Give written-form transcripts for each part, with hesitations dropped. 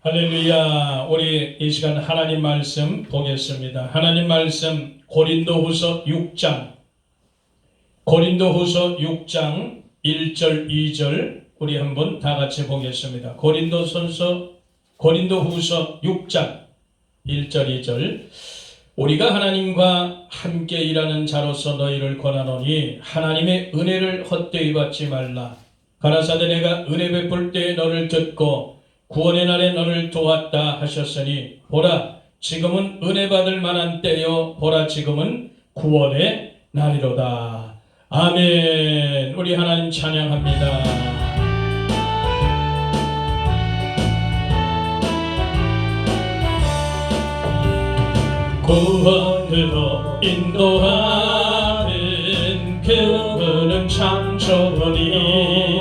할렐루야. 우리 이 시간 하나님 말씀 보겠습니다. 하나님 말씀 고린도후서 6장 1절 2절 우리 한번 다 같이 보겠습니다. 고린도후서 6장 1절 2절 우리가 하나님과 함께 일하는 자로서 너희를 권하노니 하나님의 은혜를 헛되이 받지 말라. 가라사대 내가 은혜 베풀 때에 너를 듣고 구원의 날에 너를 도왔다 하셨으니 보라 지금은 은혜 받을 만한 때요 보라 지금은 구원의 날이로다. 아멘. 우리 하나님 찬양합니다. 구원으로 인도하는 그분은 참 좋으니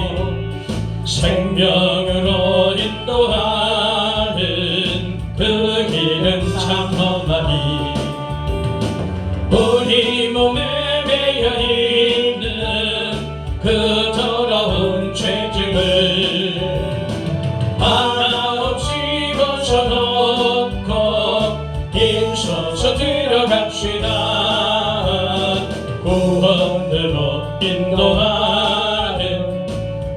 생명으로 인도하는 그 길은 참 험하니 우리 몸에 매여 있는 그 더러운 죄짐을 하나 없이 벗어놓고 힘써서 들어갑시다. 구원으로 인도하는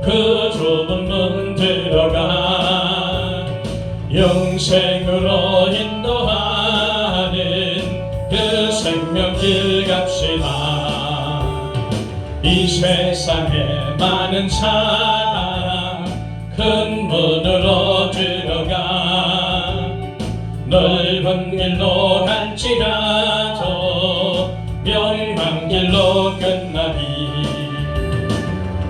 그 좁은 문 들어가 영생으로 인도하는 그 생명길 갑시다. 이 세상에 많은 사람 큰 문으로 들어가 넓은 길로 갈지라도 멸망길로 끝나리.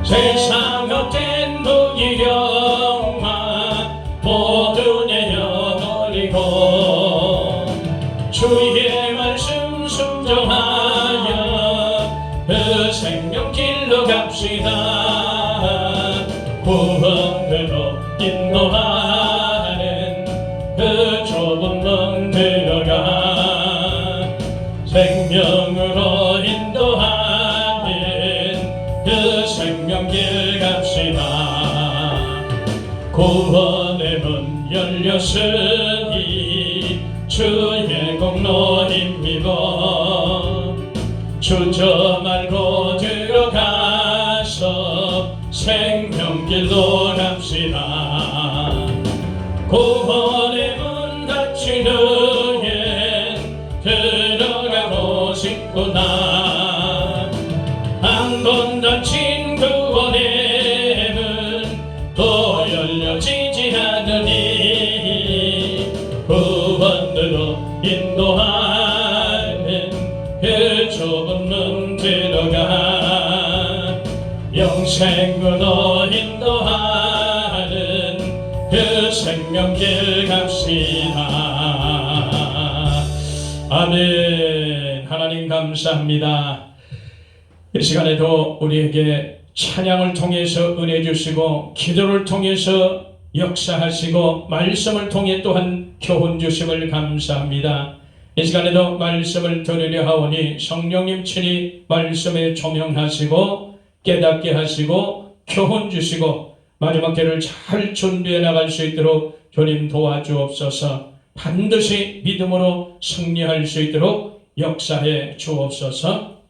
세상 헛된 무기력만 모두 내려버리고 주의 말씀 순종하여 그 생명길로 갑시다. 구원으로 인도하는 그 좁은 문 들어가 생명으로 인도하는 그 생명길 갑시다. 구원의 문 열렸으니 주의 공로입니다. 주저 말고 들어가서 생명길로 갑시다. 구원의 문 닫힌 후엔 들어가고 싶구나. 한 번 닫힌 구원의 문 또 열려지지 않으니 구원으로 인도하는 그 좁은 문 들어가 영생으로 인도하는 그 생명길 갑시다. 아멘. 하나님 감사합니다. 이 시간에도 우리에게 찬양을 통해서 은혜 주시고 기도를 통해서 역사하시고 말씀을 통해 또한 교훈 주심을 감사합니다. 이 시간에도 말씀을 들으려 하오니 성령님 친히 말씀에 조명하시고 깨닫게 하시고 교훈 주시고 마지막 때를 잘 준비해 나갈 수 있도록 주님 도와주옵소서. 반드시 믿음으로 승리할 수 있도록 역사해 주옵소서.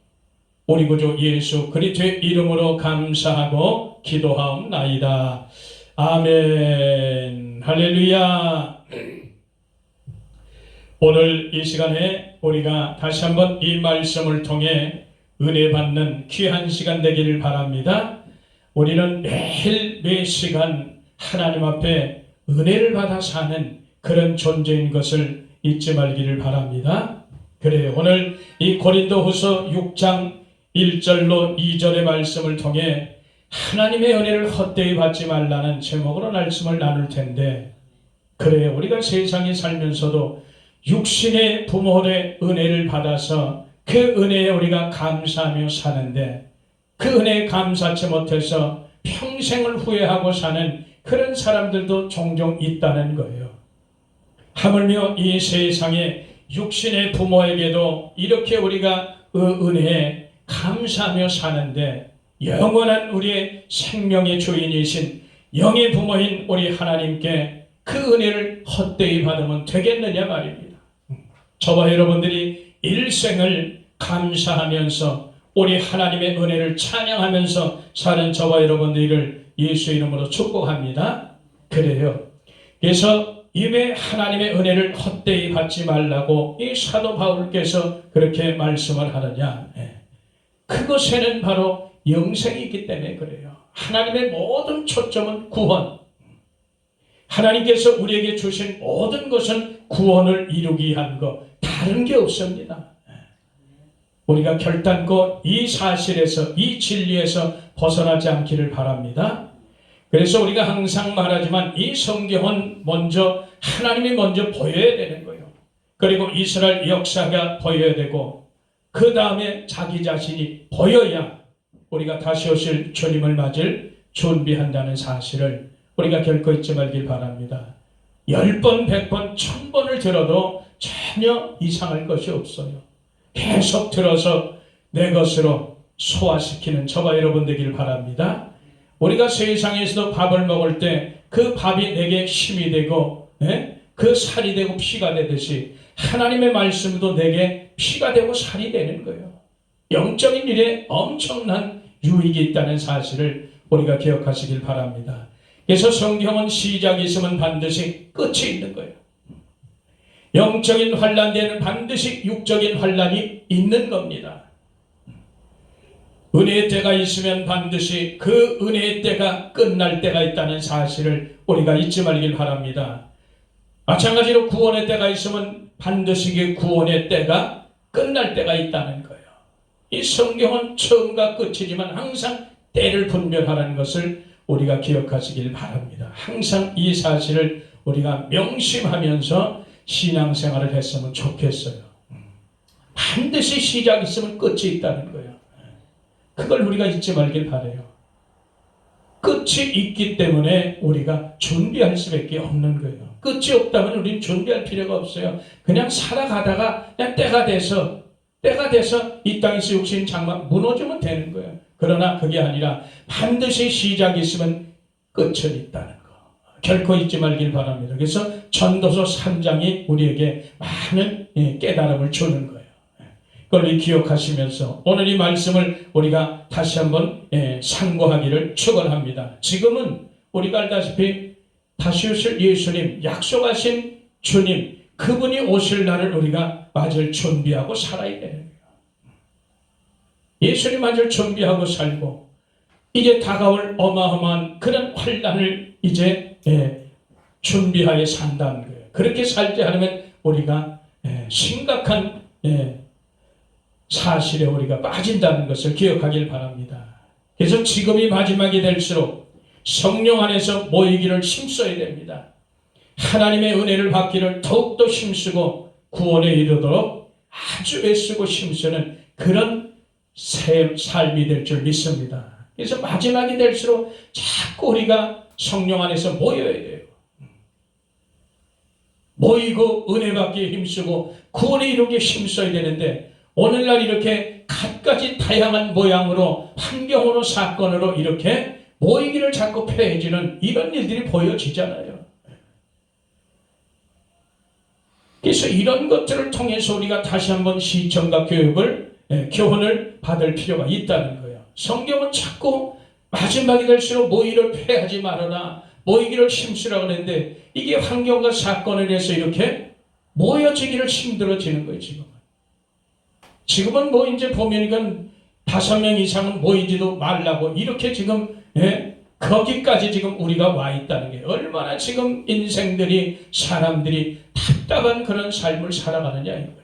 우리 구주 예수 그리스도의 이름으로 감사하고 기도하옵나이다. 아멘. 할렐루야. 오늘 이 시간에 우리가 다시 한번 이 말씀을 통해 은혜 받는 귀한 시간 되기를 바랍니다. 우리는 매일 매 시간 하나님 앞에 은혜를 받아 사는 그런 존재인 것을 잊지 말기를 바랍니다. 그래요. 오늘 이 고린도후서 6장 1절로 2절의 말씀을 통해 하나님의 은혜를 헛되이 받지 말라는 제목으로 말씀을 나눌 텐데, 그래요. 우리가 세상에 살면서도 육신의 부모의 은혜를 받아서 그 은혜에 우리가 감사하며 사는데 그 은혜에 감사하지 못해서 평생을 후회하고 사는 그런 사람들도 종종 있다는 거예요. 하물며 이 세상에 육신의 부모에게도 이렇게 우리가 그 은혜에 감사하며 사는데 영원한 우리의 생명의 주인이신 영의 부모인 우리 하나님께 그 은혜를 헛되이 받으면 되겠느냐 말입니다. 저와 여러분들이 일생을 감사하면서 우리 하나님의 은혜를 찬양하면서 사는 저와 여러분들을 예수 이름으로 축복합니다. 그래요. 그래서 이외 하나님의 은혜를 헛되이 받지 말라고 이 사도 바울께서 그렇게 말씀을 하느냐. 그것에는 바로 영생이 있기 때문에 그래요. 하나님의 모든 초점은 구원. 하나님께서 우리에게 주신 모든 것은 구원을 이루기 위한 것, 다른 게 없습니다. 우리가 결단코 이 사실에서, 이 진리에서 벗어나지 않기를 바랍니다. 그래서 우리가 항상 말하지만 이 성경은 먼저 하나님이 먼저 보여야 되는 거예요. 그리고 이스라엘 역사가 보여야 되고 그 다음에 자기 자신이 보여야 우리가 다시 오실 주님을 맞을 준비한다는 사실을 우리가 결코 잊지 말길 바랍니다. 10번, 100번, 1000번을 들어도 전혀 이상할 것이 없어요. 계속 들어서 내 것으로 소화시키는 저와 여러분 되길 바랍니다. 우리가 세상에서도 밥을 먹을 때 그 밥이 내게 힘이 되고 그 살이 되고 피가 되듯이 하나님의 말씀도 내게 피가 되고 살이 되는 거예요. 영적인 일에 엄청난 유익이 있다는 사실을 우리가 기억하시길 바랍니다. 그래서 성경은 시작이 있으면 반드시 끝이 있는 거예요. 영적인 환난 뒤에는 반드시 육적인 환난이 있는 겁니다. 은혜의 때가 있으면 반드시 그 은혜의 때가 끝날 때가 있다는 사실을 우리가 잊지 말길 바랍니다. 마찬가지로 구원의 때가 있으면 반드시 그 구원의 때가 끝날 때가 있다는 거예요. 이 성경은 처음과 끝이지만 항상 때를 분별하라는 것을 우리가 기억하시길 바랍니다. 항상 이 사실을 우리가 명심하면서 신앙생활을 했으면 좋겠어요. 반드시 시작이 있으면 끝이 있다는 거예요. 그걸 우리가 잊지 말길 바라요. 끝이 있기 때문에 우리가 준비할 수밖에 없는 거예요. 끝이 없다면 우리는 준비할 필요가 없어요. 그냥 살아가다가 그냥 때가 돼서 이 땅에서 육신 장막 무너지면 되는 거예요. 그러나 그게 아니라 반드시 시작이 있으면 끝은 있다는 거. 결코 잊지 말길 바랍니다. 그래서 전도서 3장이 우리에게 많은 깨달음을 주는 거예요. 그걸 기억하시면서 오늘 이 말씀을 우리가 다시 한번 상고하기를 축원합니다. 지금은 우리가 알다시피 다시 오실 예수님, 약속하신 주님, 그분이 오실 날을 우리가 맞을 준비하고 살아야 되는 거예요. 예수님 맞을 준비하고 살고 이제 다가올 어마어마한 그런 환난을 이제 준비하여 산다는 거예요. 그렇게 살지 않으면 우리가 심각한 사실에 우리가 빠진다는 것을 기억하길 바랍니다. 그래서 지금이 마지막이 될수록 성령 안에서 모이기를 힘써야 됩니다. 하나님의 은혜를 받기를 더욱더 힘쓰고 구원에 이르도록 아주 애쓰고 힘쓰는 그런 삶이 될 줄 믿습니다. 그래서 마지막이 될수록 자꾸 우리가 성령 안에서 모여야 돼요. 모이고 은혜 받기에 힘쓰고 구원에 이루기에 힘써야 되는데 오늘날 이렇게 갖가지 다양한 모양으로 환경으로 사건으로 이렇게 모이기를 자꾸 폐해지는 이런 일들이 보여지잖아요. 그래서 이런 것들을 통해서 우리가 다시 한번 시청과 교육을 교훈을 받을 필요가 있다는 거예요. 성경은 자꾸 마지막이 될수록 모이를 폐하지 말아라, 모이기를 힘쓰라고 하는데 이게 환경과 사건에 대해서 이렇게 모여지기를 힘들어지는 거예요. 지금은 뭐 이제 보면 5명 이상은 모이지도 말라고 이렇게 지금 거기까지 지금 우리가 와 있다는 게 얼마나 지금 인생들이 사람들이 답답한 그런 삶을 살아가느냐 이거예요.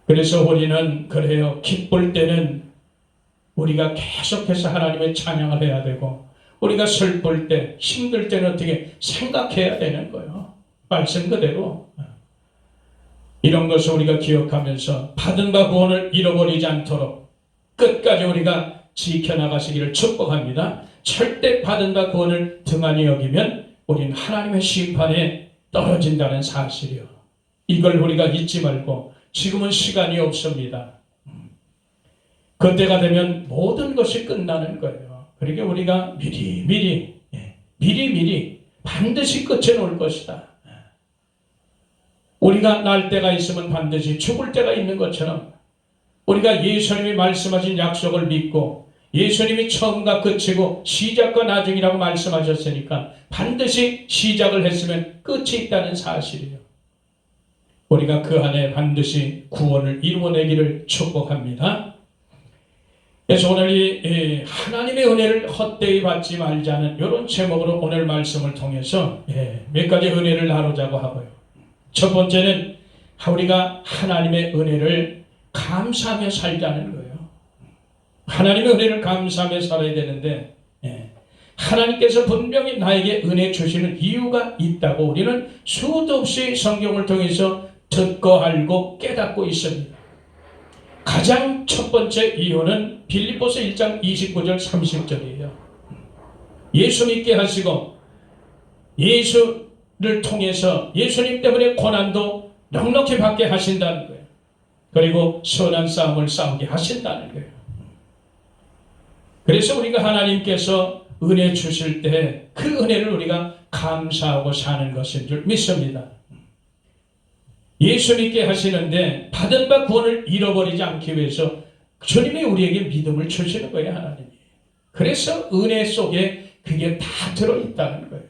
그래서 우리는 그래요. 기쁠 때는 우리가 계속해서 하나님의 찬양을 해야 되고 우리가 슬플 때 힘들 때는 어떻게 생각해야 되는 거예요. 말씀 그대로. 이런 것을 우리가 기억하면서 받은 바 구원을 잃어버리지 않도록 끝까지 우리가 지켜나가시기를 축복합니다. 절대 받은 바 구원을 등한히 여기면 우리는 하나님의 심판에 떨어진다는 사실이요. 이걸 우리가 잊지 말고 지금은 시간이 없습니다. 그때가 되면 모든 것이 끝나는 거예요. 그러니까 우리가 미리 반드시 끝에 놓을 것이다. 우리가 날 때가 있으면 반드시 죽을 때가 있는 것처럼 우리가 예수님이 말씀하신 약속을 믿고 예수님이 처음과 끝이고 시작과 나중이라고 말씀하셨으니까 반드시 시작을 했으면 끝이 있다는 사실이에요. 우리가 그 안에 반드시 구원을 이루어내기를 축복합니다. 그래서 오늘 이 하나님의 은혜를 헛되이 받지 말자는 이런 제목으로 오늘 말씀을 통해서 몇 가지 은혜를 나누자고 하고요. 첫 번째는 우리가 하나님의 은혜를 감사하며 살자는 거예요. 하나님의 은혜를 감사하며 살아야 되는데 하나님께서 분명히 나에게 은혜 주시는 이유가 있다고 우리는 수도 없이 성경을 통해서 듣고 알고 깨닫고 있습니다. 가장 첫 번째 이유는 빌립보서 1장 29절 30절이에요. 예수 믿게 하시고 예수를 통해서 예수님 때문에 고난도 넉넉히 받게 하신다는 거예요. 그리고 선한 싸움을 싸우게 하신다는 거예요. 그래서 우리가 하나님께서 은혜 주실 때 그 은혜를 우리가 감사하고 사는 것인 줄 믿습니다. 예수 믿게 하시는데 받은 바 구원을 잃어버리지 않기 위해서 주님이 우리에게 믿음을 주시는 거예요. 하나님이. 그래서 은혜 속에 그게 다 들어있다는 거예요.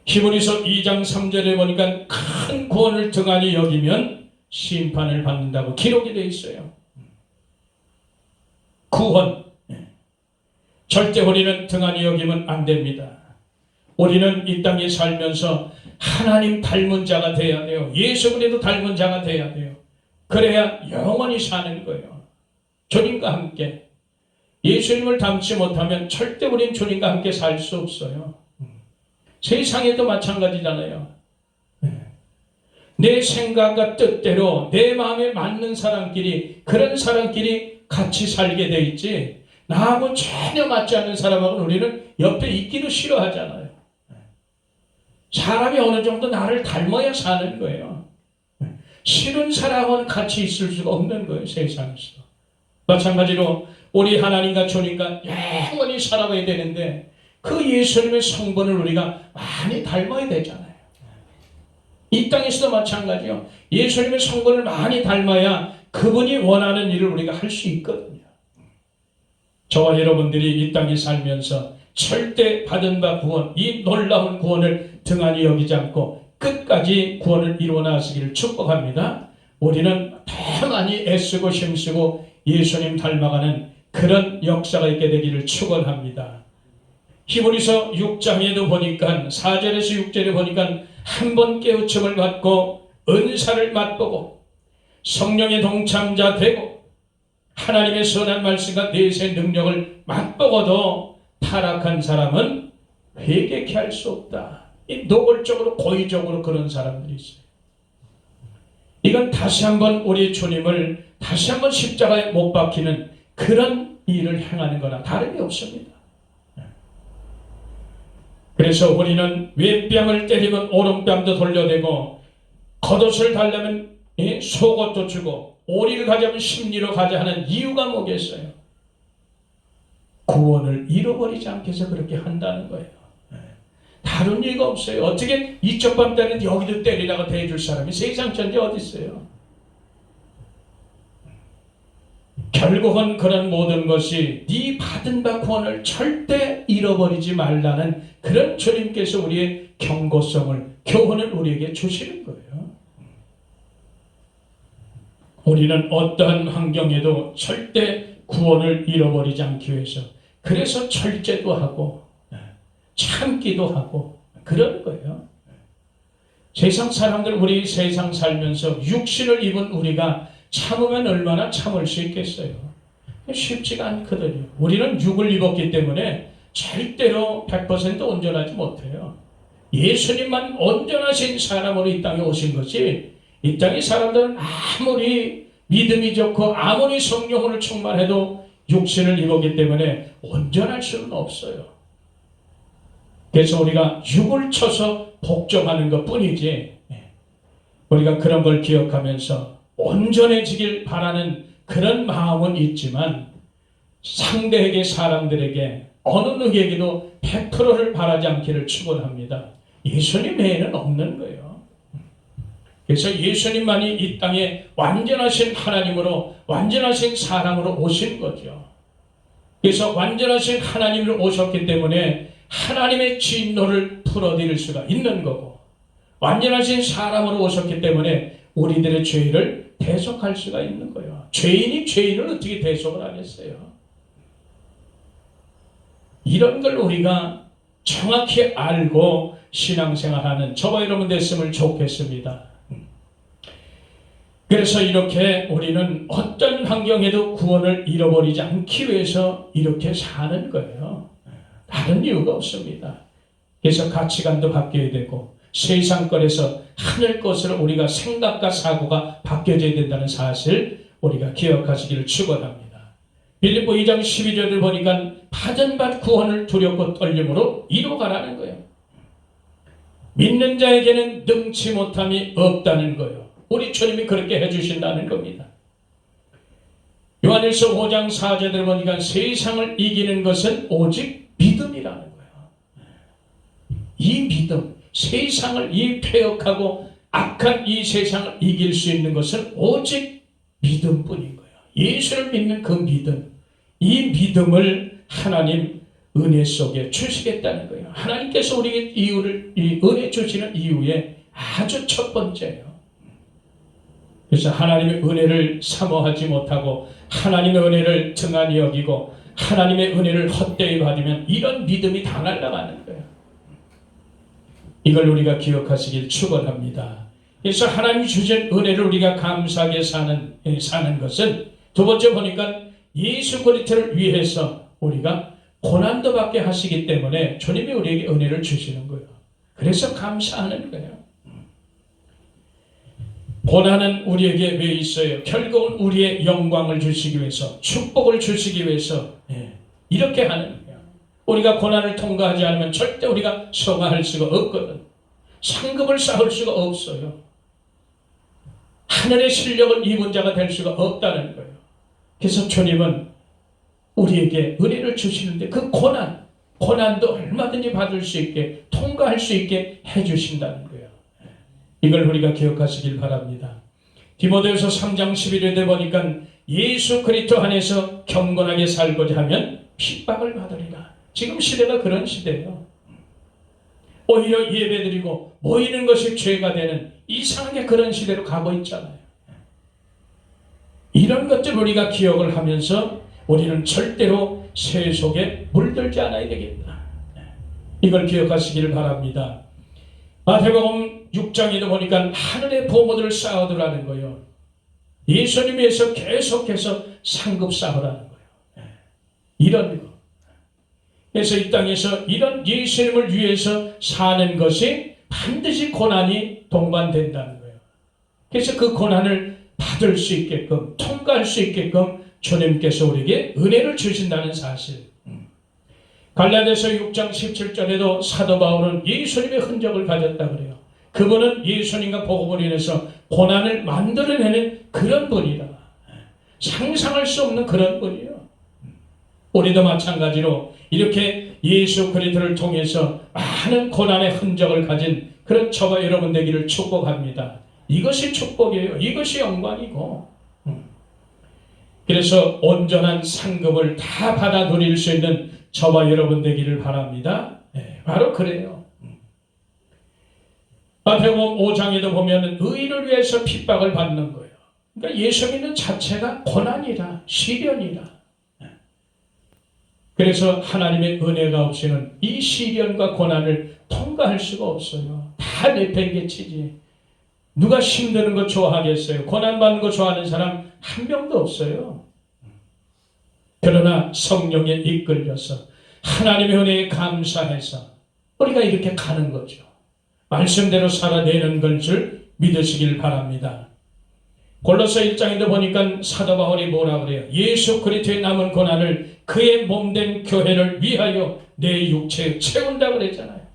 히브리서 2장 3절에 보니까 큰 구원을 등한히 여기면 심판을 받는다고 기록이 되어 있어요. 구원. 절대 우리는 등한히 여기면 안 됩니다. 우리는 이 땅에 살면서 하나님 닮은 자가 돼야 돼요. 예수 그리스도 닮은 자가 돼야 돼요. 그래야 영원히 사는 거예요. 주님과 함께. 예수님을 닮지 못하면 절대 우린 주님과 함께 살 수 없어요. 세상에도 마찬가지잖아요. 내 생각과 뜻대로 내 마음에 맞는 사람끼리 그런 사람끼리 같이 살게 돼 있지 나하고 전혀 맞지 않는 사람하고는 우리는 옆에 있기도 싫어하잖아요. 사람이 어느 정도 나를 닮아야 사는 거예요. 싫은 사람은 같이 있을 수가 없는 거예요. 세상에서. 마찬가지로 우리 하나님과 주님과 영원히 살아가야 되는데 그 예수님의 성분을 우리가 많이 닮아야 되잖아요. 이 땅에서도 마찬가지요. 예수님의 성분을 많이 닮아야 그분이 원하는 일을 우리가 할 수 있거든요. 저와 여러분들이 이 땅에 살면서 절대 받은 바 구원, 이 놀라운 구원을 등한히 여기지 않고 끝까지 구원을 이루어 나가시기를 축복합니다. 우리는 더 많이 애쓰고 힘쓰고 예수님 닮아가는 그런 역사가 있게 되기를 축원합니다. 히브리서 6장에도 보니까 4절에서 6절에 보니까 한 번 깨우침을 받고 은사를 맛보고 성령의 동참자 되고 하나님의 선한 말씀과 내세의 능력을 맛보고도 타락한 사람은 회개케 할 수 없다. 이 노골적으로 고의적으로 그런 사람들이 있어요. 이건 다시 한번 우리 주님을 다시 한번 십자가에 못 박히는 그런 일을 행하는 거나 다름이 없습니다. 그래서 우리는 왼뺨을 때리면 오른뺨도 돌려대고 겉옷을 달라면 속옷도 주고 오리를 가자면 십리로 가자 하는 이유가 뭐겠어요? 구원을 잃어버리지 않게 해서 그렇게 한다는 거예요. 다른 이유가 없어요. 어떻게 이쪽 뺨 때리는데 여기도 때리라고 대해줄 사람이 세상 전체 어디 있어요? 결국은 그런 모든 것이 네 받은 바 구원을 절대 잃어버리지 말라는 그런 주님께서 우리의 경고성을 교훈을 우리에게 주시는 거예요. 우리는 어떠한 환경에도 절대 구원을 잃어버리지 않기 위해서 그래서 절제도 하고 참기도 하고 그런 거예요. 세상 사람들 우리 세상 살면서 육신을 입은 우리가 참으면 얼마나 참을 수 있겠어요? 쉽지가 않거든요. 우리는 육을 입었기 때문에 절대로 100% 온전하지 못해요. 예수님만 온전하신 사람으로 이 땅에 오신 것이 이 땅의 사람들은 아무리 믿음이 좋고 아무리 성령으로 충만해도 육신을 입었기 때문에 온전할 수는 없어요. 그래서 우리가 육을 쳐서 복종하는 것 뿐이지 우리가 그런 걸 기억하면서 온전해지길 바라는 그런 마음은 있지만 상대에게 사람들에게 어느 누구에게도 100%를 바라지 않기를 축원합니다. 예수님 외에는 없는 거예요. 그래서 예수님만이 이 땅에 완전하신 하나님으로, 완전하신 사람으로 오신 거죠. 그래서 완전하신 하나님으로 오셨기 때문에 하나님의 진노를 풀어드릴 수가 있는 거고, 완전하신 사람으로 오셨기 때문에 우리들의 죄를 대속할 수가 있는 거예요. 죄인이 죄인을 어떻게 대속을 하겠어요? 이런 걸 우리가 정확히 알고 신앙생활하는 저와 여러분 됐으면 좋겠습니다. 그래서 이렇게 우리는 어떤 환경에도 구원을 잃어버리지 않기 위해서 이렇게 사는 거예요. 다른 이유가 없습니다. 그래서 가치관도 바뀌어야 되고, 세상 것에서 하늘 것으로 우리가 생각과 사고가 바뀌어져야 된다는 사실 우리가 기억하시기를 축원합니다. 빌립보 2장 12절을 보니까 받은 바 구원을 두렵고 떨림으로 이루어가라는 거예요. 믿는 자에게는 능치 못함이 없다는 거예요. 우리 주님이 그렇게 해주신다는 겁니다. 요한일서 5장 4절을 보니까 세상을 이기는 것은 오직 믿음이라는 거예요. 이 믿음, 세상을 이 폐역하고 악한 이 세상을 이길 수 있는 것은 오직 믿음뿐인 거예요. 예수를 믿는 그 믿음, 이 믿음을 하나님 은혜 속에 주시겠다는 거예요. 하나님께서 우리에게 이 은혜 주시는 이유에 아주 첫 번째예요. 그래서 하나님의 은혜를 사모하지 못하고 하나님의 은혜를 등한히 여기고 하나님의 은혜를 헛되이 받으면 이런 믿음이 다 날아가는 거예요. 이걸 우리가 기억하시길 축원합니다. 그래서 하나님이 주신 은혜를 우리가 감사하게 사는 것은 두 번째 보니까 예수 그리스도를 위해서 우리가 고난도 받게 하시기 때문에 주님이 우리에게 은혜를 주시는 거예요. 그래서 감사하는 거예요. 고난은 우리에게 왜 있어요? 결국은 우리의 영광을 주시기 위해서, 축복을 주시기 위해서 이렇게 하는 거예요. 우리가 고난을 통과하지 않으면 절대 우리가 성화할 수가 없거든. 상급을 쌓을 수가 없어요. 하늘의 실력을 입은 자가 될 수가 없다는 거예요. 그래서 주님은 우리에게 은혜를 주시는데 그 고난도 얼마든지 받을 수 있게, 통과할 수 있게 해주신다는 거예요. 이걸 우리가 기억하시길 바랍니다. 디모데후서 3장 11절에 보니까 예수 그리스도 안에서 경건하게 살고자 하면 핍박을 받으리라. 지금 시대가 그런 시대예요. 오히려 예배드리고 모이는 것이 죄가 되는 이상하게 그런 시대로 가고 있잖아요. 이런 것들 우리가 기억을 하면서 우리는 절대로 세속에 물들지 않아야 되겠다. 이걸 기억하시기를 바랍니다. 마태복음 6장에도 보니까 하늘의 보물을 쌓아두라는 거예요. 예수님에서 계속해서 상급 쌓으라는 거예요. 이런 거. 그래서 이 땅에서 이런 예수님을 위해서 사는 것이 반드시 고난이 동반된다는 거예요. 그래서 그 고난을 받을 수 있게끔, 통과할 수 있게끔 주님께서 우리에게 은혜를 주신다는 사실. 갈라디아서 6장 17절에도 사도 바울은 예수님의 흔적을 가졌다 그래요. 그분은 예수님과 복음을 인해서 고난을 만들어내는 그런 분이다. 상상할 수 없는 그런 분이에요. 우리도 마찬가지로 이렇게 예수 그리스도를 통해서 많은 고난의 흔적을 가진 그런 저와 여러분 되기를 축복합니다. 이것이 축복이에요. 이것이 영광이고, 그래서 온전한 상급을 다 받아 누릴 수 있는 저와 여러분 되기를 바랍니다. 바로 그래요. 마태복음 5장에도 보면 의를 위해서 핍박을 받는 거예요. 그러니까 예수 믿는 자체가 고난이라, 시련이라. 그래서 하나님의 은혜가 없이는 이 시련과 고난을 통과할 수가 없어요. 다 내팽개치지. 누가 힘드는 거 좋아하겠어요? 고난받는 거 좋아하는 사람 한 명도 없어요. 그러나 성령에 이끌려서 하나님의 은혜에 감사해서 우리가 이렇게 가는 거죠. 말씀대로 살아내는 것을 믿으시길 바랍니다. 골로새 1장에도 보니까 사도 바울이 뭐라 그래요? 예수 그리스도의 남은 고난을 그의 몸된 교회를 위하여 내 육체에 채운다 그랬잖아요.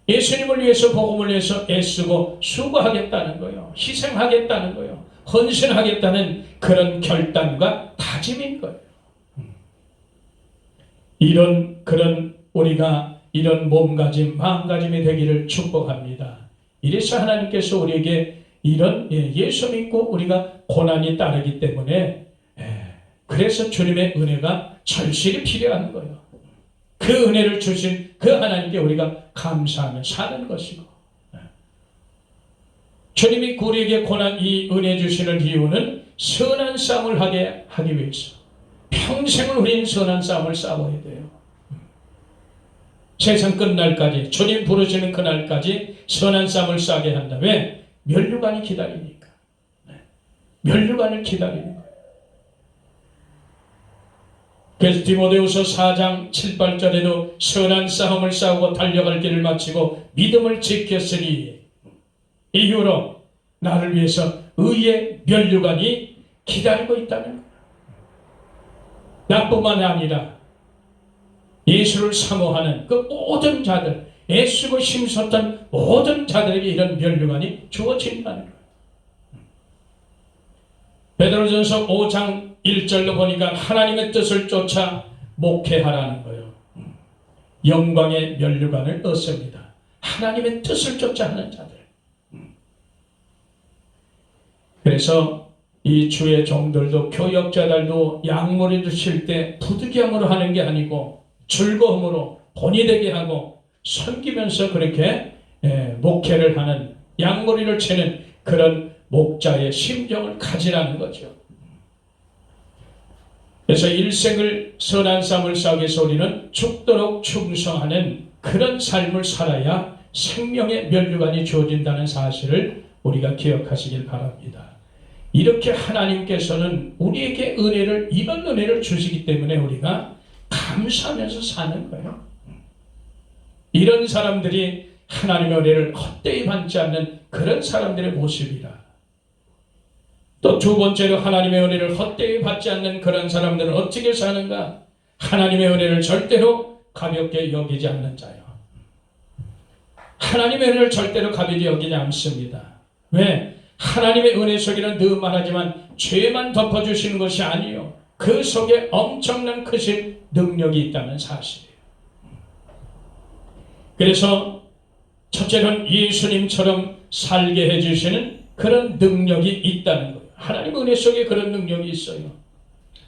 예수님을 위해서, 복음을 위해서 애쓰고 수고하겠다는 거예요. 희생하겠다는 거예요. 헌신하겠다는 그런 결단과 다짐인 거예요. 그런 우리가 이런 몸가짐, 마음가짐이 되기를 축복합니다. 이래서 하나님께서 우리에게 이런 예수 믿고 우리가 고난이 따르기 때문에 그래서 주님의 은혜가 절실히 필요한 거예요. 그 은혜를 주신 그 하나님께 우리가 감사하며 사는 것이고, 주님이 우리에게 이 은혜 주시는 이유는 선한 싸움을 하기 위해서 평생을 우리는 선한 싸움을 싸워야 돼요. 세상 끝날까지, 주님 부르시는 그날까지 선한 싸움을 싸게 한다. 왜? 면류관이 기다리니까. 면류관을 기다리는 거예요. 그래서 디모데후서 4장 7, 8절에도 선한 싸움을 싸우고 달려갈 길을 마치고 믿음을 지켰으니 이후로 나를 위해서 의의 면류관이 기다리고 있다는 거예요. 나뿐만 아니라 예수를 사모하는 그 모든 자들, 애쓰고 힘썼던 모든 자들에게 이런 면류관이 주어진다는 거예요. 베드로전서 5장 1절로 보니까 하나님의 뜻을 쫓아 목회하라는 거예요. 영광의 면류관을 얻습니다. 하나님의 뜻을 쫓아 하는 자들. 그래서 이 주의 종들도, 교역자들도 양머리 드실 때 부득이함으로 하는 게 아니고 즐거움으로 본이 되게 하고 섬기면서 그렇게 목회를 하는, 양머리를 치는 그런 목자의 심정을 가지라는 거죠. 그래서 일생을 선한 싸움을 싸우기 위해서 우리는 죽도록 충성하는 그런 삶을 살아야 생명의 면류관이 주어진다는 사실을 우리가 기억하시길 바랍니다. 이렇게 하나님께서는 우리에게 이런 은혜를 주시기 때문에 우리가 감사하면서 사는 거예요. 이런 사람들이 하나님의 은혜를 헛되이 받지 않는 그런 사람들의 모습이라. 또 두 번째로 하나님의 은혜를 헛되이 받지 않는 그런 사람들은 어떻게 사는가? 하나님의 은혜를 절대로 가볍게 여기지 않는 자요. 하나님의 은혜를 절대로 가볍게 여기지 않습니다. 왜? 하나님의 은혜 속에는 늘 말하지만 죄만 덮어주시는 것이 아니요, 그 속에 엄청난 크신 능력이 있다는 사실이에요. 그래서 첫째는 예수님처럼 살게 해주시는 그런 능력이 있다는 거예요. 하나님 은혜 속에 그런 능력이 있어요.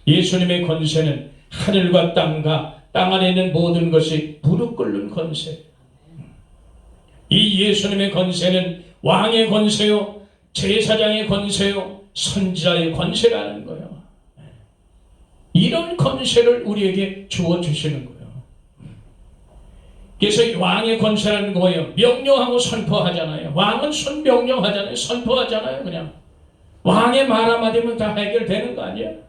예수님의 권세는 하늘과 땅과 땅 안에 있는 모든 것이 무릎 꿇는 권세. 이 예수님의 권세는 왕의 권세요, 제사장의 권세요, 선지자의 권세라는 거예요. 이런 권세를 우리에게 주어주시는 거예요. 그래서 왕의 권세라는 거예요. 명령하고 선포하잖아요. 왕은 명령하잖아요. 선포하잖아요. 그냥 왕의 말 한마디면 다 해결되는 거 아니에요?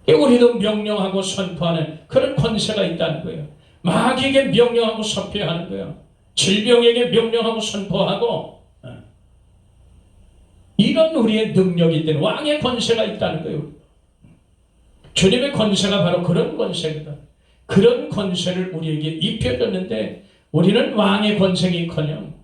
우리도 명령하고 선포하는 그런 권세가 있다는 거예요. 마귀에게 명령하고 선포하는 거예요. 질병에게 명령하고 선포하고, 이런 우리의 능력이 있다는, 왕의 권세가 있다는 거예요. 주님의 권세가 바로 그런 권세거든. 그런 권세를 우리에게 입혀줬는데 우리는 왕의 권세이커녕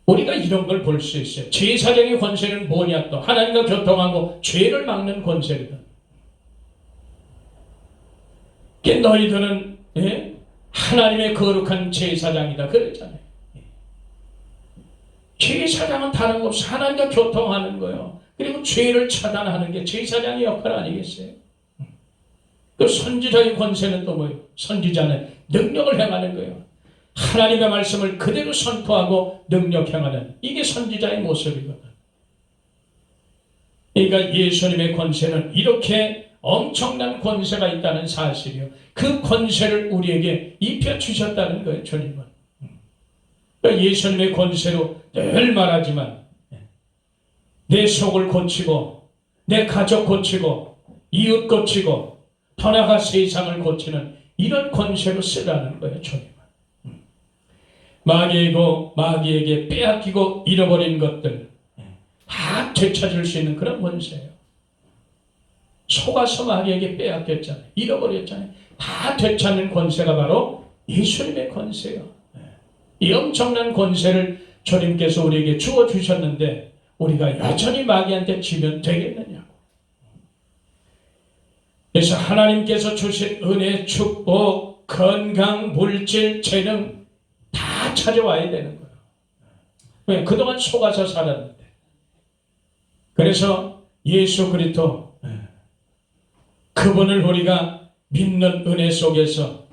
우리가 이런 걸 볼 수 있어요. 제사장의 권세는 뭐냐, 또 하나님과 교통하고 죄를 막는 권세거든. 너희들은 하나님의 거룩한 제사장이다 그랬잖아요. 제사장은 다른 거 없이 하나님과 교통하는 거예요. 그리고 죄를 차단하는 게 제사장의 역할 아니겠어요? 그 선지자의 권세는 또 뭐예요? 선지자는 능력을 행하는 거예요. 하나님의 말씀을 그대로 선포하고 능력 행하는, 이게 선지자의 모습이거든. 그러니까 예수님의 권세는 이렇게 엄청난 권세가 있다는 사실이요. 그 권세를 우리에게 입혀주셨다는 거예요, 주님은. 그러니까 예수님의 권세로 늘 말하지만 내 속을 고치고 내 가족 고치고 이웃 고치고 더 나아가 세상을 고치는 이런 권세로 쓰라는 거예요, 주님은. 마귀에게 빼앗기고 잃어버린 것들 다 되찾을 수 있는 그런 권세예요. 속아서 마귀에게 빼앗겼잖아요. 잃어버렸잖아요. 다 되찾는 권세가 바로 예수님의 권세예요. 이 엄청난 권세를 주님께서 우리에게 주어주셨는데 우리가 여전히 마귀한테 지면 되겠느냐고. 그래서 하나님께서 주신 은혜, 축복, 건강, 물질, 재능 다 찾아와야 되는 거예요. 왜? 그동안 속아서 살았는데. 그래서 예수 그리스도 그분을 우리가 믿는 은혜 속에서,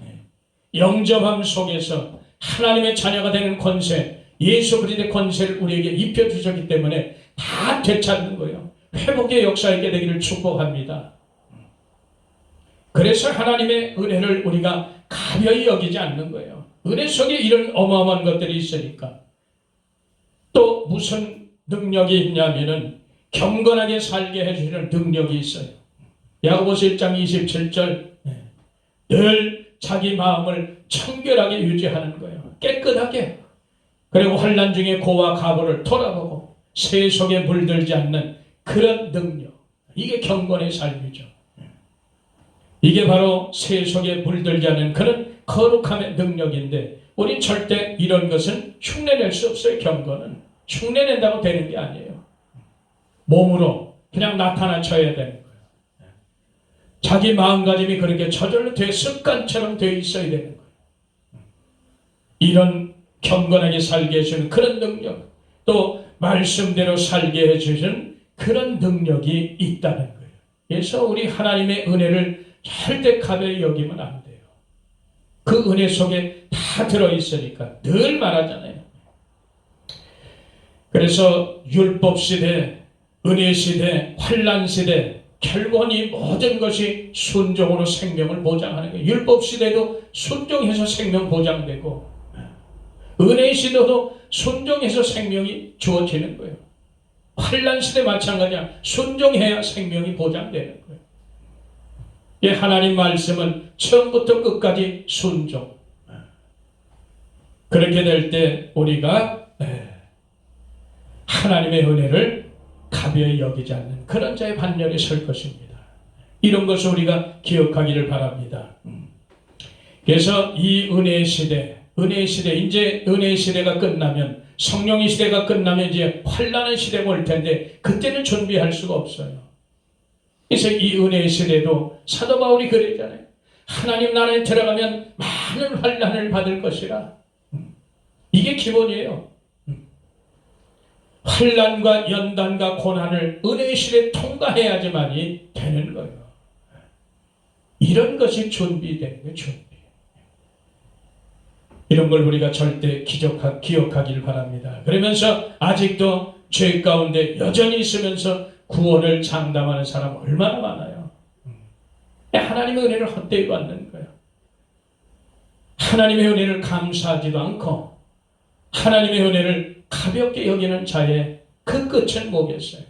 영접함 속에서 하나님의 자녀가 되는 권세, 예수 그리스도의 권세를 우리에게 입혀주셨기 때문에 다 되찾는 거예요. 회복의 역사 있게 되기를 축복합니다. 그래서 하나님의 은혜를 우리가 가벼이 여기지 않는 거예요. 은혜 속에 이런 어마어마한 것들이 있으니까. 또 무슨 능력이 있냐면은 경건하게 살게 해주는 능력이 있어요. 야고보서 1장 27절, 늘 자기 마음을 청결하게 유지하는 거예요. 깨끗하게. 그리고 환난 중에 고와 가보를 돌아보고 새 속에 물들지 않는 그런 능력. 이게 경건의 삶이죠. 이게 바로 새 속에 물들지 않는 그런 거룩함의 능력인데, 우린 절대 이런 것은 흉내낼 수 없어요. 경건은 흉내낸다고 되는 게 아니에요. 몸으로 그냥 나타나쳐야 되는 거예요. 자기 마음가짐이 그렇게 저절로 습관처럼 되어 있어야 되는 거예요. 이런 경건하게 살게 해주는 그런 능력, 또 말씀대로 살게 해주는 그런 능력이 있다는 거예요. 그래서 우리 하나님의 은혜를 절대 가벼이 여기면 안 돼요. 그 은혜 속에 다 들어있으니까 늘 말하잖아요. 그래서 율법 시대, 은혜 시대, 환난 시대, 결국은 이 모든 것이 순종으로 생명을 보장하는 거예요. 율법 시대도 순종해서 생명 보장되고, 은혜 시대도 순종해서 생명이 주어지는 거예요. 환난 시대 마찬가지야. 순종해야 생명이 보장되는 거예요. 예, 하나님 말씀은 처음부터 끝까지 순종. 그렇게 될 때 우리가 하나님의 은혜를 가벼이 여기지 않는 그런 자의 반열에 설 것입니다. 이런 것을 우리가 기억하기를 바랍니다. 그래서 이 은혜의 시대, 이제 은혜의 시대가 끝나면, 성령의 시대가 끝나면 이제 환난의 시대가 올 텐데, 그때는 준비할 수가 없어요. 그래서 이 은혜의 시대도 사도 바울이 그랬잖아요. 하나님 나라에 들어가면 많은 환난을 받을 것이라. 이게 기본이에요. 환난과 연단과 고난을 은혜의 시대에 통과해야지만이 되는 거예요. 이런 것이 준비되는 거예요. 준비. 이런 걸 우리가 절대 기억하길 바랍니다. 그러면서 아직도 죄 가운데 여전히 있으면서 구원을 장담하는 사람 얼마나 많아요. 하나님의 은혜를 헛되이 받는 거예요. 하나님의 은혜를 감사하지도 않고 하나님의 은혜를 가볍게 여기는 자의 그 끝은 뭐겠어요?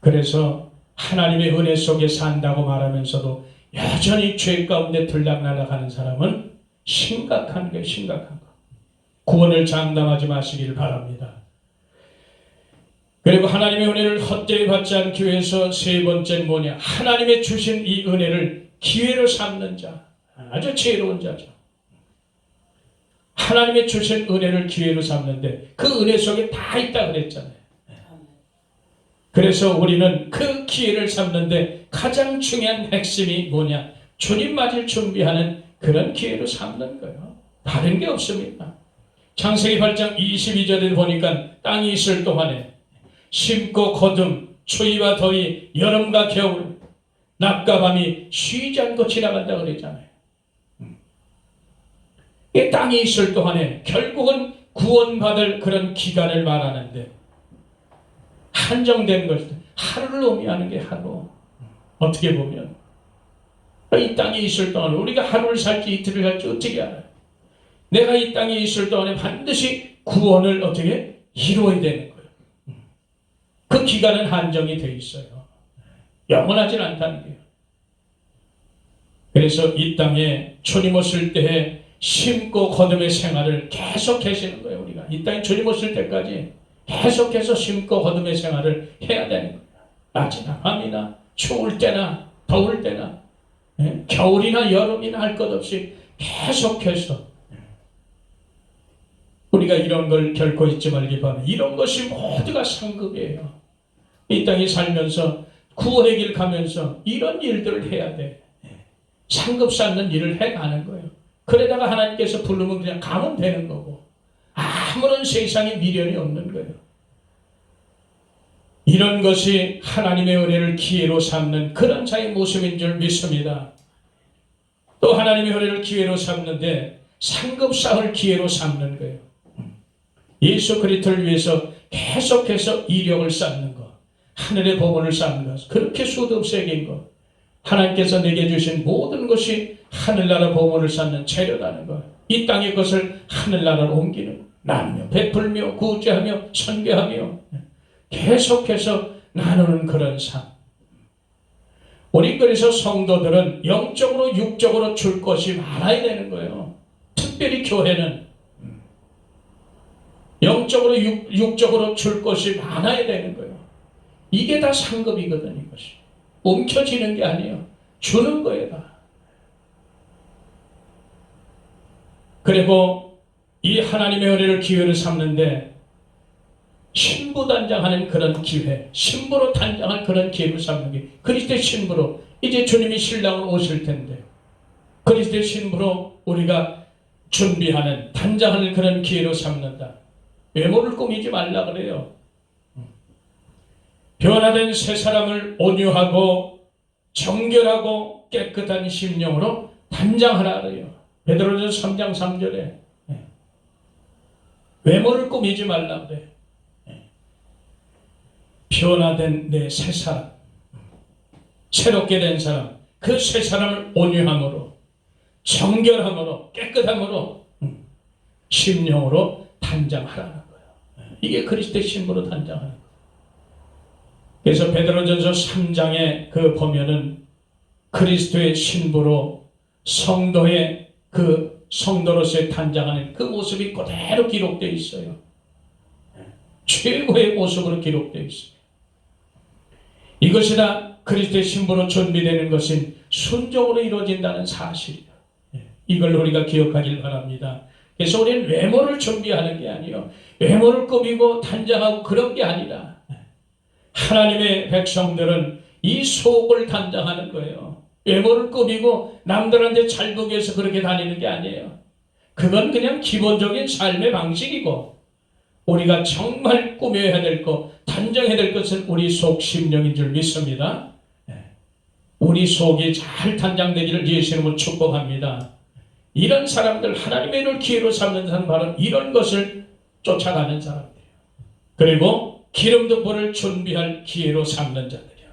그래서 하나님의 은혜 속에 산다고 말하면서도 여전히 죄 가운데 들락날락하는 사람은 심각한 거예요. 심각한 거. 구원을 장담하지 마시길 바랍니다. 그리고 하나님의 은혜를 헛되이 받지 않기 위해서 세 번째는 뭐냐? 하나님의 주신 이 은혜를 기회로 삼는 자. 아주 지혜로운 자죠. 하나님의 주신 은혜를 기회로 삼는데 그 은혜 속에 다 있다 그랬잖아요. 그래서 우리는 그 기회를 삼는데 가장 중요한 핵심이 뭐냐? 주님 맞을 준비하는 그런 기회로 삼는 거예요. 다른 게 없습니다. 창세기 8장 22절에 보니까 땅이 있을 동안에 심고 거둠, 추위와 더위, 여름과 겨울, 낮과 밤이 쉬지 않고 지나간다 그랬잖아요. 이 땅이 있을 동안에 결국은 구원받을 그런 기간을 말하는데 한정된 것들, 하루를 의미하는 게 하루. 어떻게 보면 이 땅에 있을 동안 우리가 하루를 살지 이틀을 살지 어떻게 알아요? 내가 이 땅에 있을 동안에 반드시 구원을 어떻게 이루어야 되는 거예요. 그 기간은 한정이 되어 있어요. 영원하진 않다는 거예요. 그래서 이 땅에 주님 오실 때에 심고 거듭의 생활을 계속 하시는 거예요. 우리가 이 땅에 주님 오실 때까지 계속해서 심고 거듭의 생활을 해야 되는 거예요. 낮이나 밤이나 추울 때나 더울 때나 겨울이나 여름이나 할 것 없이 계속해서 우리가 이런 걸 결코 잊지 말기 바랍니다. 이런 것이 모두가 상급이에요. 이 땅에 살면서 구원의 길 가면서 이런 일들을 해야 돼. 상급 쌓는 일을 해가는 거예요. 그러다가 하나님께서 부르면 그냥 가면 되는 거고 아무런 세상에 미련이 없는 거예요. 이런 것이 하나님의 은혜를 기회로 삼는 그런 자의 모습인 줄 믿습니다. 또 하나님의 은혜를 기회로 삼는데 상급 쌓을 기회로 삼는 거예요. 예수 그리스도를 위해서 계속해서 이력을 쌓는 것, 하늘의 복원을 쌓는 것, 그렇게 수도 없애긴 것, 하나님께서 내게 주신 모든 것이 하늘나라 복원을 쌓는 재료라는 것, 이 땅의 것을 하늘나라로 옮기는, 나누며 베풀며 구제하며 선교하며 계속해서 나누는 그런 삶. 우리 그래서 성도들은 영적으로 육적으로 줄 것이 많아야 되는 거예요. 특별히 교회는 영적으로 육적으로 줄 것이 많아야 되는 거예요. 이게 다 상급이거든. 이것이 움켜쥐는 게 아니에요. 주는 거예요. 다. 그리고 이 하나님의 은혜를 기회를 삼는데 신부 단장하는 그런 기회, 신부로 단장할 그런 기회를 삼는 게 그리스도의 신부로 이제 주님이 신랑으로 오실 텐데 그리스도의 신부로 우리가 준비하는 단장하는 그런 기회로 삼는다. 외모를 꾸미지 말라 그래요. 변화된 새 사람을 온유하고 정결하고 깨끗한 심령으로 단장하라 그래요. 베드로전서 3장 3절에 외모를 꾸미지 말라 그래요. 변화된 내 새 사람, 새롭게 된 사람, 그 새 사람을 온유함으로 정결함으로 깨끗함으로 심령으로 단장하라는 거예요. 이게 그리스도의 신부로 단장하는 거예요. 그래서 베드로전서 3장에 그 보면은 그리스도의 신부로 성도의 그 성도로서의 단장하는 그 모습이 그대로 기록되어 있어요. 최고의 모습으로 기록되어 있어요. 이것이 다 그리스도의 신부로 준비되는 것은 순종으로 이루어진다는 사실이에요. 이걸 우리가 기억하길 바랍니다. 그래서 우리는 외모를 준비하는 게 아니에요. 외모를 꾸미고 단장하고 그런 게 아니라 하나님의 백성들은 이 속을 단장하는 거예요. 외모를 꾸미고 남들한테 잘 보기 위해서 그렇게 다니는 게 아니에요. 그건 그냥 기본적인 삶의 방식이고 우리가 정말 꾸며야 될 것, 단정해야 될 것은 우리 속 심령인 줄 믿습니다. 우리 속이 잘 단장되기를 예수 이름으로 축복합니다. 이런 사람들, 하나님의 일을 기회로 삼는 사람 바로 이런 것을 쫓아가는 사람들이에요. 그리고 기름도 불을 준비할 기회로 삼는 자들이에요.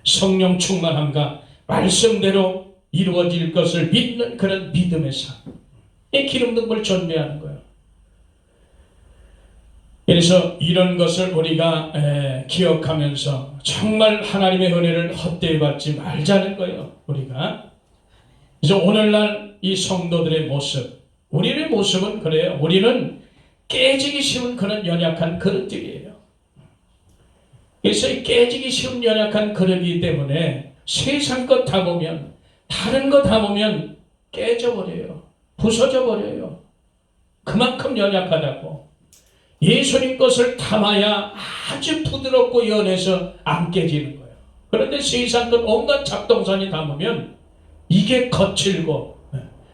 성령 충만함과 말씀대로 이루어질 것을 믿는 그런 믿음의 삶. 이 기름도 불 준비하는 거예요. 그래서 이런 것을 우리가 기억하면서 정말 하나님의 은혜를 헛되이 받지 말자는 거예요. 우리가. 그래서 오늘날 이 성도들의 모습, 우리의 모습은 그래요. 우리는 깨지기 쉬운 그런 연약한 그릇들이에요. 그래서 이 깨지기 쉬운 연약한 그릇이기 때문에 세상 것 다 보면, 다른 거 다 보면 깨져버려요. 부서져 버려요. 그만큼 연약하다고. 예수님 것을 담아야 아주 부드럽고 연해서 안 깨지는 거예요. 그런데 세상 것 온갖 잡동사니 담으면 이게 거칠고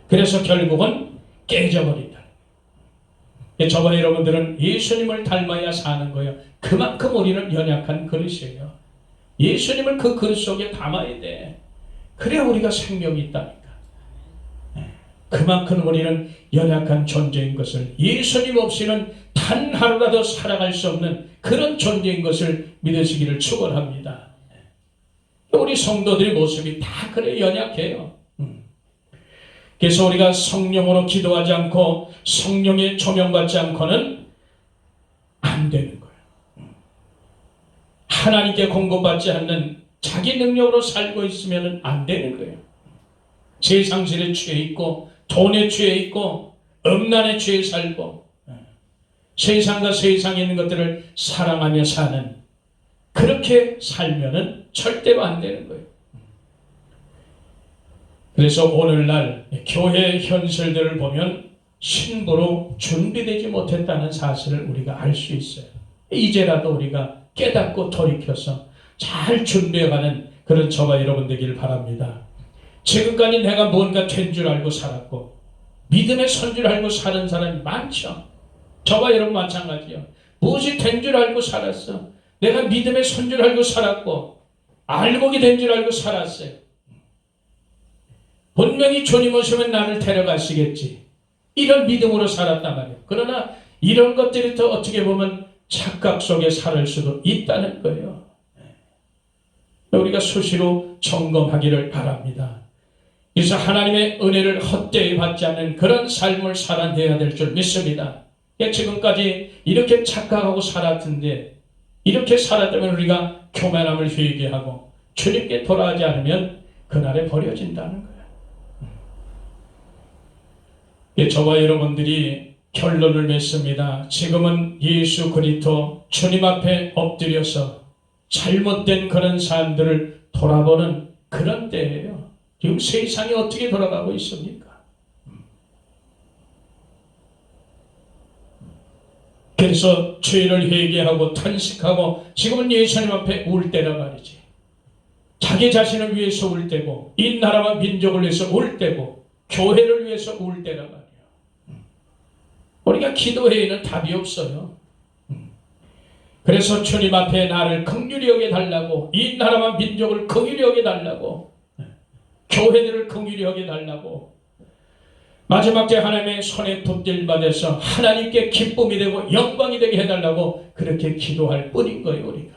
그래서 결국은 깨져버린다. 저번에 여러분들은 예수님을 닮아야 사는 거예요. 그만큼 우리는 연약한 그릇이에요. 예수님을 그 그릇 속에 담아야 돼. 그래야 우리가 생명이 있다니까. 그만큼 우리는 연약한 존재인 것을, 예수님 없이는 단 하루라도 살아갈 수 없는 그런 존재인 것을 믿으시기를 축원합니다. 우리 성도들의 모습이 다 그래 연약해요. 그래서 우리가 성령으로 기도하지 않고 성령의 조명받지 않고는 안 되는 거예요. 하나님께 공급받지 않는 자기 능력으로 살고 있으면 안 되는 거예요. 세상실에 취해 있고 돈에 취해 있고 음란에 취해 살고 세상과 세상에 있는 것들을 사랑하며 사는, 그렇게 살면은 절대로 안 되는 거예요. 그래서 오늘날 교회 현실들을 보면 신부로 준비되지 못했다는 사실을 우리가 알 수 있어요. 이제라도 우리가 깨닫고 돌이켜서 잘 준비해가는 그런 저와 여러분 되기를 바랍니다. 지금까지 내가 뭔가 된 줄 알고 살았고 믿음의 선 줄 알고 사는 사람이 많죠. 저와 여러분 마찬가지요. 무엇이 된 줄 알고 살았어. 내가 믿음의 선 줄 알고 살았고 알곡이 된 줄 알고 살았어요. 분명히 주님 오시면 나를 데려가시겠지. 이런 믿음으로 살았단 말이에요. 그러나 이런 것들이 더 어떻게 보면 착각 속에 살 수도 있다는 거예요. 우리가 수시로 점검하기를 바랍니다. 그래서 하나님의 은혜를 헛되이 받지 않는 그런 삶을 살아내야 될 줄 믿습니다. 지금까지 이렇게 착각하고 살았던데 이렇게 살았다면 우리가 교만함을 회개하고 주님께 돌아가지 않으면 그날에 버려진다는 거예요. 저와 여러분들이 결론을 맺습니다. 지금은 예수 그리스도 주님 앞에 엎드려서 잘못된 그런 사람들을 돌아보는 그런 때예요. 지금 세상이 어떻게 돌아가고 있습니까? 그래서 죄를 회개하고 탄식하고 지금은 예수님 앞에 울 때라 말이지. 자기 자신을 위해서 울 때고 이 나라와 민족을 위해서 울 때고 교회를 위해서 울 때라 말이야. 우리가 기도회에는 답이 없어요. 그래서 주님 앞에 나를 긍휼히 여겨달라고 이 나라와 민족을 긍휼히 여겨달라고 교회들을 긍휼히 여겨달라고 마지막 때 하나님의 손에 붙들 받아서 하나님께 기쁨이 되고 영광이 되게 해달라고 그렇게 기도할 뿐인 거예요. 우리가.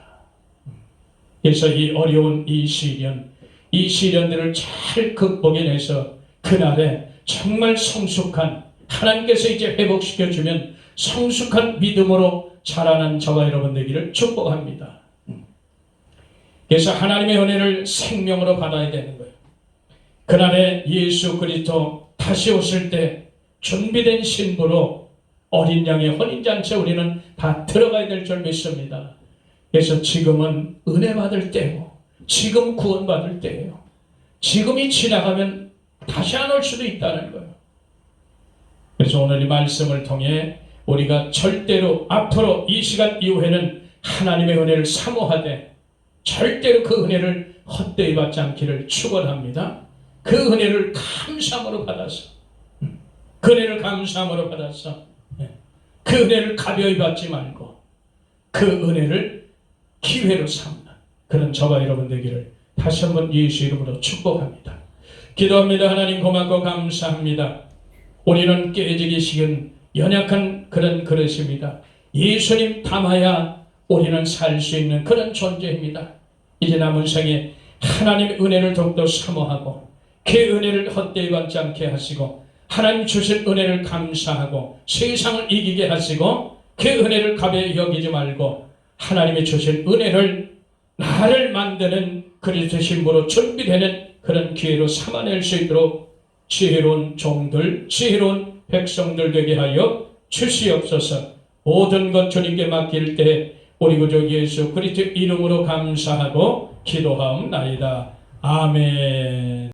그래서 이 어려운 이 시련들을 잘 극복해내서 그날에 정말 성숙한 하나님께서 이제 회복시켜주면 성숙한 믿음으로 자라는 저와 여러분 되기를 축복합니다. 그래서 하나님의 은혜를 생명으로 받아야 되는 거예요. 그날에 예수 그리스도 다시 오실 때 준비된 신부로 어린 양의 혼인잔치에 우리는 다 들어가야 될 줄 믿습니다. 그래서 지금은 은혜 받을 때고 지금 구원받을 때예요. 지금이 지나가면 다시 안 올 수도 있다는 거예요. 그래서 오늘 이 말씀을 통해 우리가 절대로 앞으로 이 시간 이후에는 하나님의 은혜를 사모하되 절대로 그 은혜를 헛되이 받지 않기를 축원합니다. 그 은혜를 감사함으로 받아서 그 은혜를 감사함으로 받아서 그 은혜를 가벼이 받지 말고 그 은혜를 기회로 삼는 그런 저와 여러분 되기를 다시 한번 예수 이름으로 축복합니다. 기도합니다. 하나님 고맙고 감사합니다. 우리는 깨지기 쉬운 연약한 그런 그릇입니다. 예수님 닮아야 우리는 살 수 있는 그런 존재입니다. 이제 남은 생에 하나님의 은혜를 더욱더 사모하고 그 은혜를 헛되이 받지 않게 하시고 하나님 주신 은혜를 감사하고 세상을 이기게 하시고 그 은혜를 가벼이 여기지 말고 하나님이 주신 은혜를 나를 만드는 그리스도 신부로 준비되는 그런 기회로 삼아낼 수 있도록 지혜로운 종들, 지혜로운 백성들 되게 하여 주시옵소서. 모든 것 주님께 맡길 때 우리 구주 예수 그리스도 이름으로 감사하고 기도하옵나이다. 아멘.